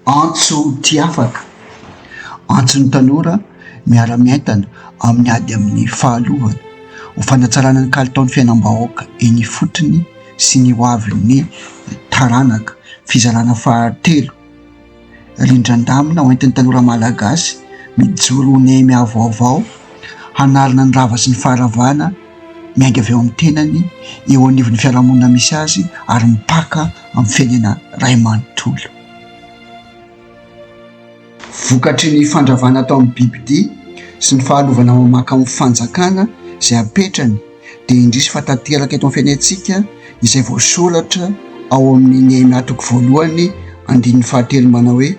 Antso tiafaka. Antsony tanora miara-miaintana amin'ny ady amin'ny fahalovana ho fanatsarana ny kalitaon'ny fiainam-bahoaka eny fotony sy ny hoavin'ny taranaka fizarana fahatelo. Rindram ho entin'ny tanora malagasy mijoro Nehemia vaovao hanarina ny rava sy ny faharavana miainga avy eo amin'ny tenany eo anivon'ny fiarahamonina misy azy ary mipaka amin'ny fiainana ray manontolo. Vokatry ny fandravana tao amin'ny bibidia sy ny fahalovana mamaka amin'ny fanjakana izay apetrany dia indrisy fatanteraka eto amin'ny fiainantsika izay voasoratra ao amin'ny Nehemia toko voalohany andininy fahatelo manao hoe: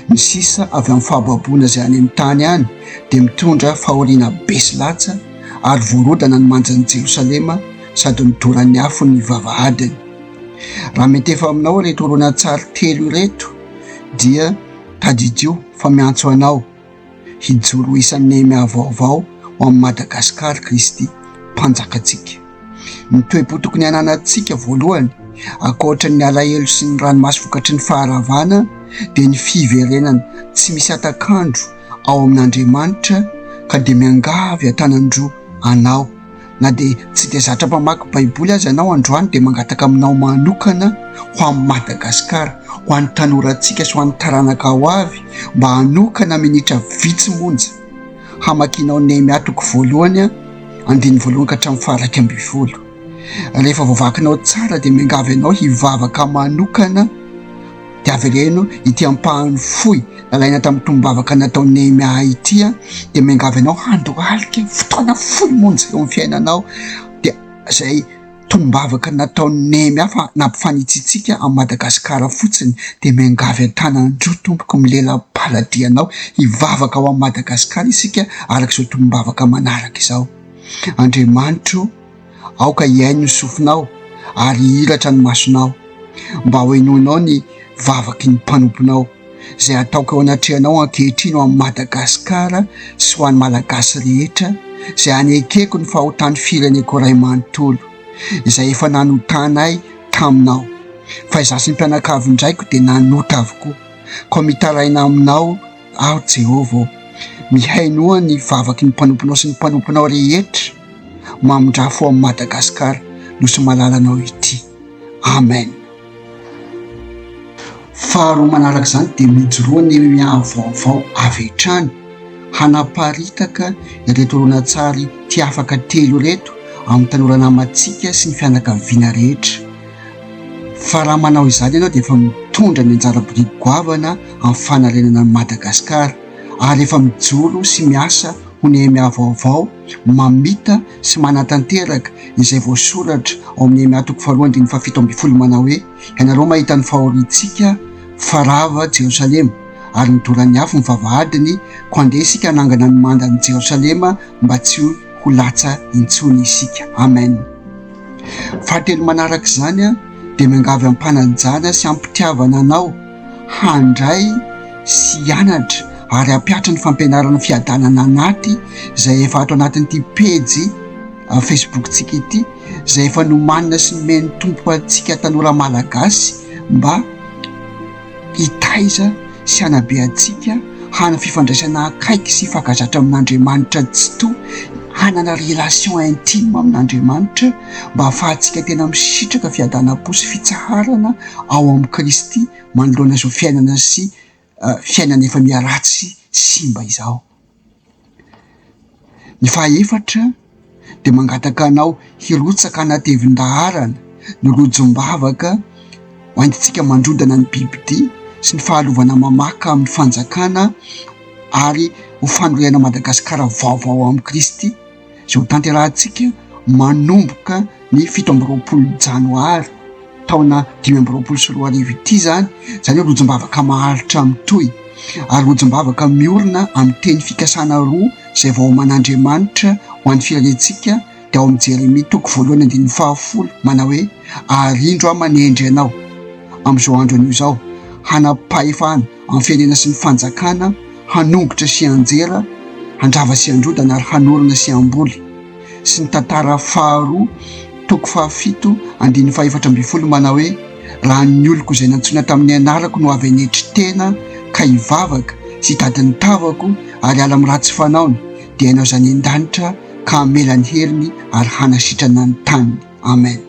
ny sisa avy amin'ny fahababoana izay any amin'ny tany any dia mitondra fahoriana besilatsa ary voarodana ny manjan'i Jerosalema sady midoran'ny afo ny vavahadiny. Raha mety efa aminao reto horonan-tsary telo ireto dia tadidio fa miantso anao hijoro isan'ny Nehemia vaovao ho amin'ny Madagasikara Kristy mpanjakantsika. Ny toe-po tokony hananantsika voalohany ankoatra ny alahelo sy ny ranomasy vokatry ny faharavana dia ny fiverenana tsy misy atakandro ao amin'Andriamanitra ka dia miangavy hatanandroa anao. Na dia tsy dia zatra mpamaky baiboly azy anao androany dia mangataka aminao manokana ho amin'ny Madagasikara, ho an'ny tanorantsika sy ho an'ny taranaka ho avy mba hanokana minitra vitsy monja hamakianao Nehemia toko voalohany andininy voalohany ka hatramin'ny faha 12. Rehefa voavakinao tsara dia miangavy ianao hivavaka manokana dia avy ireno ity ampahany fohy nalaina tamin'ny tombavaka nataon'ny Nehemia ity dia miangavy ianao handohalika fotoana fohy monja eo amin'ny fiainanao. Dia izay tombavaka nataon'ny Nehemia fa nampifanitsitsika amin'ny Madagasikara fotsiny dia miangavy an-tanandroa tompoko milela-paladianao hivavaka ao amin'ny Madagasikara isika araka izao tombavaka manaraka izao. Andriamanitro, aoka hiaino ny sofinao ary hiratra ny masonao mba ho enoinao ny vavaky ny mpanomponao izay ataoko eo anatrehanao ankehitriny ao amin'ny Madagasikara sy ho an'ny malagasy rehetra izay anekeko ny fahotany fireneko ray manontolo izay efa nanotanay taminao. Fa izaho sy ny mpianakavindraiko dia nanota avokoa ka mitaraina aminao aho Jehovah, mihainoa ny vavaky ny mpanomponao sy ny mpanomponao rehetra mamondrafo ao amin'ny Madagasikara nosy malalanao ity. Amen. Faharoa manaraka izany dia mijoroa Nehemia vaovao avy hatrany hanaparitaka ireto horonan-tsary tiafaka telo ireto amin'ny tanora namantsika sy ny fianakaviana rehetra. Fa raha manao izany ianao dia efa mitondra ny anjara biriky goavana amin'ny fanarenana ny Madagasikara ary efa mijoro sy miasa ho Nehemia vaovao mamita sy manatanteraka izay voasoratra ao amin'ny Nehemia toko faharoa andininy faha 17 manao hoe: ianareo mahita ny fahoriantsika farava Jerosalema ary midoran'ny afo ny vavahadiny ko andeha isika hanangana ny mandan'i Jerosalema mba tsy ho latsa intsony isika. Amen. Fahatelo manaraka izany dia miangavy ampanajana sy ampitiavana anao handray sy hianatra ary hampiatra ny fampianarana fiadanana anaty izay efa ato anatin'ity pejy Facebook-tsika ity izay efa nomanina sy nomeny tompo antsika tanora malagasy mba hitaiza sy hanabe antsika hana fifandraisana akaiky sy fankazatra amin'Andriamanitra tsy to, hanana relation intime amin'Andriamanitra mba ahafahantsika tena misitraka fiadanam-po sy fitsaharana ao amin'ny Kristy manoloana izao fiainana sy fiainana efa miaratsy simba izao. Ny fahaefatra dia mangataka anao hirotsaka anatevin-daharana ny rojom-bavaka hoentintsika mandrodana ny bibidia sy ny fahalovana mamaka amin'ny fanjakana ary ho fandrohana Madagasikara vaovao amin'ny Kristy izay ho tanterahantsika manomboka ny 17 janoary taona 2024 ity zany hoe rojom-bavaka maharitra mitohy ary rojom-bavaka miorina amin'ny teny fikasana roa izay vao man'Andriamanitra ho an'ny firenentsika dia ao amin'ny Jeremia toko voalohany andininy faha 10 manao hoe: arindro aho manendry anao amin'izao andro anio izao hanapahefana amin'ny fiainana sy ny fanjakana, hanongotra sy anjera, handrava sy androdana ary hanorina sy amboly. Sy ny tantara faharoa toko faha 7 andininy faha 14 manao hoe: raha ny oloko izay nantsoina tamin'ny anarako no avy anetry tena ka hivavaka sy hitady ny tavako ary ala amin'ny ratsy fanaony dia ianao izany an-danitra ka hamelany heriny ary hanasitrana ny taniny. Amen.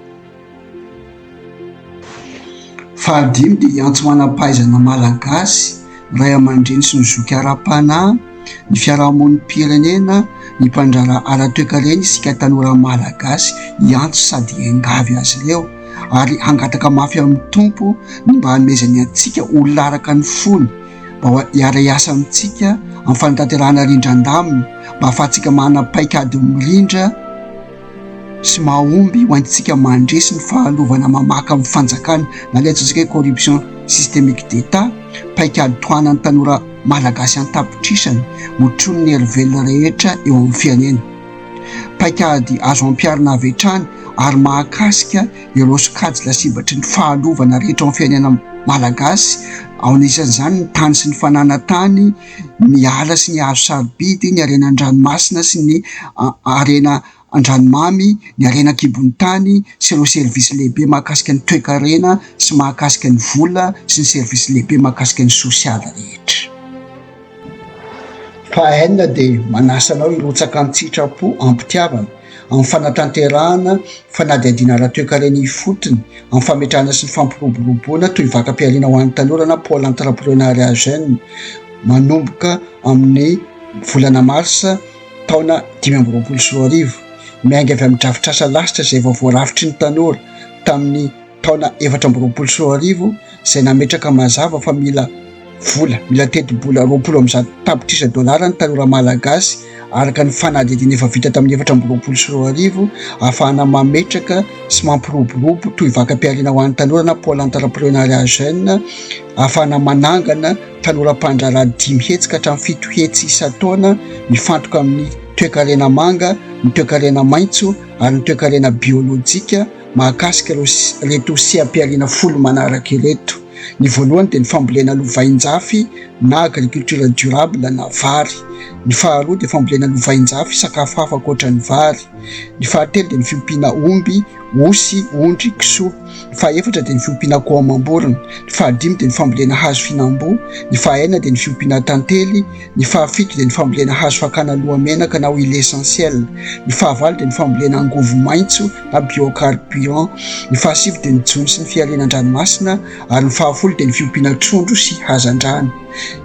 Fahadimy dia antso manam-pahaizana malagasy, ray aman-dreny sy ny zoky ara-panahy, ny fiarahamonim-pirenena, ny mpandrara ara-toekarena isika tanora malagasy hiantso sady hiangavy azy ireo ary hangataka mafy amin'ny tompo ny mba hanomezany antsika olona araka ny fony mba hiara hiasa amintsika amin'ny fanatanterahana rindran-damina mba ahafahantsika manam-paikady mirindra sy mahomby ho antsika mandresy ny fahalovana mamaka amin'ny fanjakana na ilay antsika hoe corruption systémique d'État, paikady tohana ny tanora malagasy an-tapitrisany motrony ny hery rehetra eo amin'ny fianena. Paikady azo ampiarina avy hatrany ary mahakasika ireo sokajy lasibatry ny fahalovana rehetra amin'ny fianena malagasy, ao anisan'izany ny tany sy ny fananantany, ny ala sy ny hazo sarobidy, ny harena an-dranomasina sy ny harena an-dranomamy, ny harena kibony tany sy ireo servisy lehibe mahakasika ny toe-karena sy mahakasika ny vola sy ny servisy lehibe mahakasika ny sosialy rehetra. Fahaenina dia manasanao hirotsaka amin'ny sitrapo ampitiavana amin'ny fanatanterahana fanadihadiana ara-toe-karena ifotony amin'ny fametrahana sy ny fampiroboroboana toy vakam-pialiana ho an'ny tanora na pôle entrepreneuriat jeune manomboka amin'ny volana marsa taona 2024 miainga avy amin'ny drafitrasa lasitra izay vao voarafitry ny tanora tamin'ny taona 2024 izay nametraka mazava fa mila teti-bola 20 tapitrisa dolara ny tanora malagasy araka ny fanadihadiana efa vita tamin'ny 2024 ahafahana mametraka sy mampiroborobo toy vakam-pialiana ho an'ny tanora na pôle entrepreneuriat jeune, ahafahana manangana tanora mpandrara 5 hetsy ka hatramin'ny 7 hetsy isan-taona mifantoka amin'ny toe-karena manga, ny toe-karena maitso ary ny toe-karena biolojika mahakasika reto sehampialiana folo manaraka ireto. Ny voalohany dia ny fambolena lovain-jafy na agriculture durable na vary. Ny faharoa dia fambolena lovain-jafy sakafo hafa ankoatra ny vary. Ny fahatelo dia ny fiompiana omby, osy, ondry, kisoa. Ny fahaefatra dia ny fiompiana akoho amam-borona. Ny fahadimy dia ny fambolena hazo fihinam-boa. Ny fahaenina dia ny fiompiana tantely. Ny fahafito dia ny fambolena hazo fakana loha-menaka na huile essentielle. Ny fahavalo dia ny fambolena angovo maitso na biocarburant. Ny fahasivy dia ny jony sy ny fialena an-dranomasina ary ny fahafolo dia ny fiompiana trondro sy hazan-drano.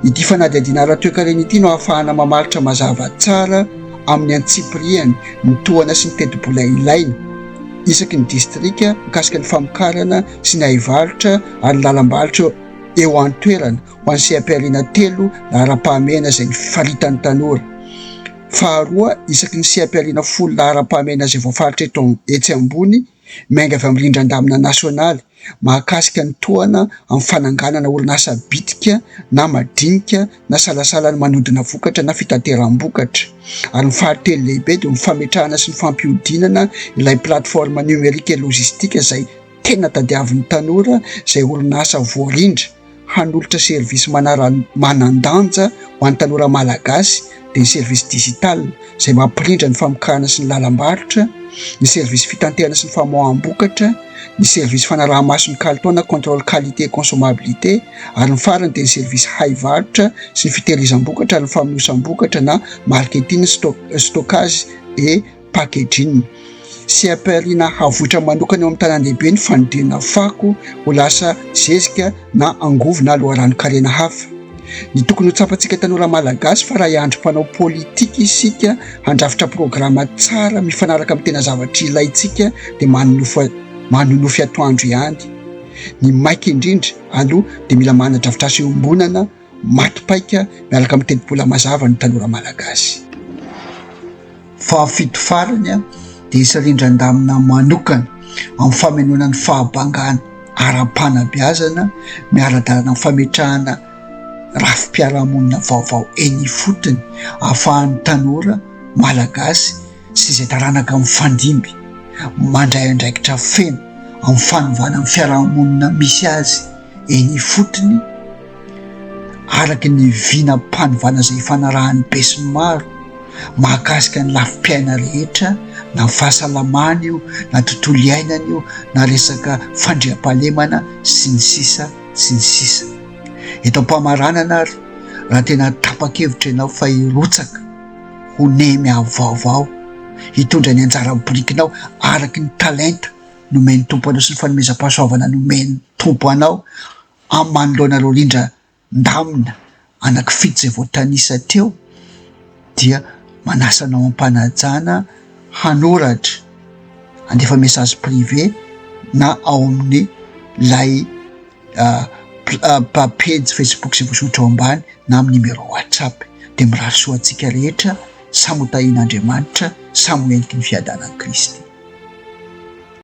Ity fanadihadiana ara-toe-karena ity no ahafahana mamaritra mazava tsara amin'ny antsipriany ny tohana sy ny teti-bola ilaina isaky ny distrika mikasika ny famokarana sy ny haivarotra ary ny lalam-barotra eo an-toerana ho an'ny sehampialiana 3 na ara-pahamehana izay ny faritan'ny tanora. Faharoa, isaky ny sehampialiana 10 na ara-pahamehana izay voafaritra eto etsy ambony miainga avy amin'ny rindran-damina nasionaly mahakasika ny tohana amin'ny fananganana orinasa bitika na madinika na salasalany manodina vokatra na fitateram-bokatra. Ary ny fahatelo lehibe dia ny fametrahana sy ny fampihodinana ilay plateforme numérika logistika izay tena tadiavin'ny tanora izay orinasa voarindra hanolotra servisy manandanja ho an'ny tanora malagasy dia ny servisy digital izay mampirindra ny famokahana sy ny lalam-barotra, ny servisy fitantehana sy ny famoaham-bokatra, ny servisy fanaraha-maso ny kalitao na contrôle qualité consommabilité ary ny farany dia ny servisy haivarotra sy ny fitehirizam-bokatra ary ny famonosam-bokatra na marketing, stockage et packaging. Sehampialiana havotra manokana eo amin'ny tanan-dehibe ny fanodinana fako ho lasa zezika na angovo na loharano-karena hafa. Ny tokony ho tsapantsika tanora malagasy fa raha hiandry mpanao politika isika handrafitra programa tsara mifanaraka amin'ny tena zavatra ilaintsika dia manonofy atoandro ihany. Ny maika indrindra aloha dia mila manadrafitrasa iombonana matipaika miaraka amin'ny teti-bola mazava ny tanora malagasy. Fahafito farany dia isa rindran-damina manokana amin'ny famenona ny fahabangana ara-panabeazana miara-dalana amin'ny fametrahana rafi-piarahamonina vaovao eny ifotony ahafahan'ny tanora malagasy sy izay taranaka amin'ny fandimby mandray andraikitra feno amin'ny fanovana amin'ny fiarahamonina misy azy eny ifotony araka ny vina mpanovana izay fanarahan'ny be sy ny maro mahakasika ny lafi-piaina rehetra na fahasalamana io na tontolo iainana io na resaka fandriam-pahalemana sy ny sisa sy ny sisa. eto am-pamaranana ary raha tena tapa-kevitra ianao fa hirotsaka ho Nehemia vaovao, hitondra ny anjara birikinao araky ny talenta nomeny tompo anao sy ny fanomezam-pahasoavana nomeny tompo anao amin'ny manoloanareo Rindram anaky fito zay voatanisa teo, dia manasanao am-panajana hanoratra, andefa message privé na ao amin'ny lay page Facebook zay voasoratra ao ambany na amin'ny numéro WhatsApp. De mirahasoa antsika rehetra, samy ho tahian'Andriamanitra, samy ho entiky ny fiadanan'i Kristy.